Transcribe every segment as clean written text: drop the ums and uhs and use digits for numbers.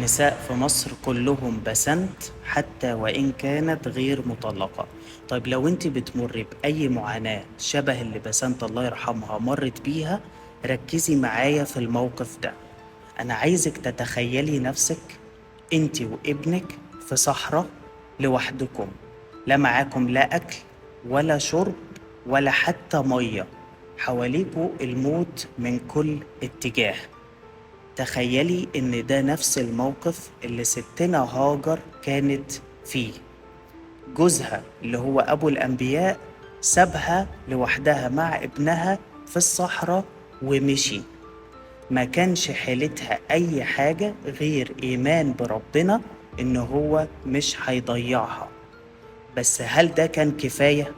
النساء في مصر كلهم بسنت حتى وإن كانت غير مطلقة. طيب لو انت بتمر بأي معاناة شبه اللي بسنت الله يرحمها مرت بيها، ركزي معايا في الموقف ده. أنا عايزك تتخيلي نفسك انت وابنك في صحراء لوحدكم، لا معاكم لا أكل ولا شرب ولا حتى مية، حواليكوا الموت من كل اتجاه. تخيلي ان ده نفس الموقف اللي ستنا هاجر كانت فيه. جوزها اللي هو ابو الانبياء سابها لوحدها مع ابنها في الصحراء ومشي. ما كانش حيلتها اي حاجة غير ايمان بربنا ان هو مش هيضيعها. بس هل ده كان كفاية؟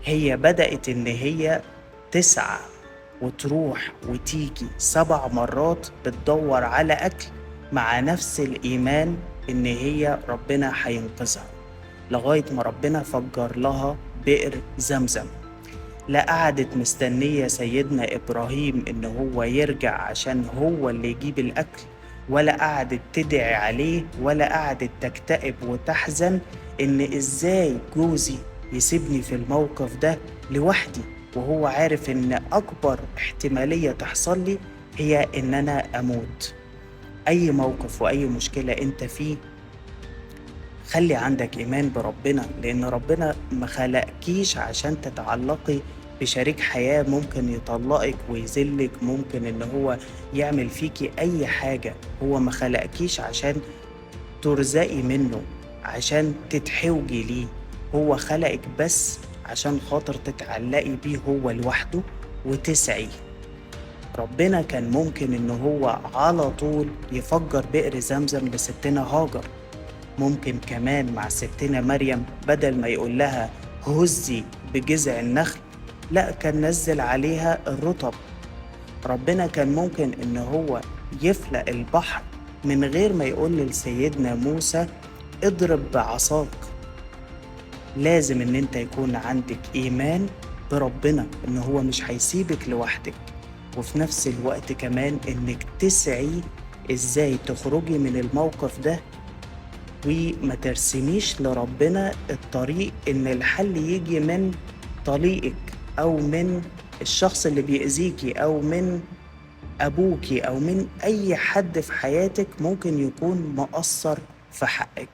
هي بدأت إن هي تسعى وتروح وتيجي 7 مرات بتدور على أكل، مع نفس الإيمان إن هي ربنا هينقذها، لغاية ما ربنا فجر لها بئر زمزم. لا قعدت مستنية سيدنا إبراهيم إن هو يرجع عشان هو اللي يجيب الأكل، ولا قعدت تدعي عليه، ولا قعدت تكتئب وتحزن إن إزاي جوزي يسيبني في الموقف ده لوحدي، وهو عارف إن أكبر احتمالية تحصل لي هي إن أنا أموت. أي موقف وأي مشكلة أنت فيه، خلي عندك إيمان بربنا، لأن ربنا ما خلقكيش عشان تتعلقي بشريك حياة ممكن يطلقك ويذلك، ممكن إن هو يعمل فيكي أي حاجة. هو ما خلقكيش عشان ترزقي منه، عشان تتحوجي ليه. هو خلقك بس عشان خاطر تتعلقي بيه هو لوحده وتسعي. ربنا كان ممكن إن هو على طول يفجر بئر زمزم لستنا هاجر، ممكن كمان مع ستنا مريم بدل ما يقول لها هزي بجذع النخل، لا كان نزل عليها الرطب. ربنا كان ممكن ان هو يفلق البحر من غير ما يقول لسيدنا موسى اضرب بعصاك. لازم ان انت يكون عندك ايمان بربنا ان هو مش هيسيبك لوحدك، وفي نفس الوقت كمان انك تسعي ازاي تخرجي من الموقف ده، وما ترسميش لربنا الطريق ان الحل يجي من طليقك او من الشخص اللي بيأذيكي او من ابوكي او من اي حد في حياتك ممكن يكون مقصر في حقك.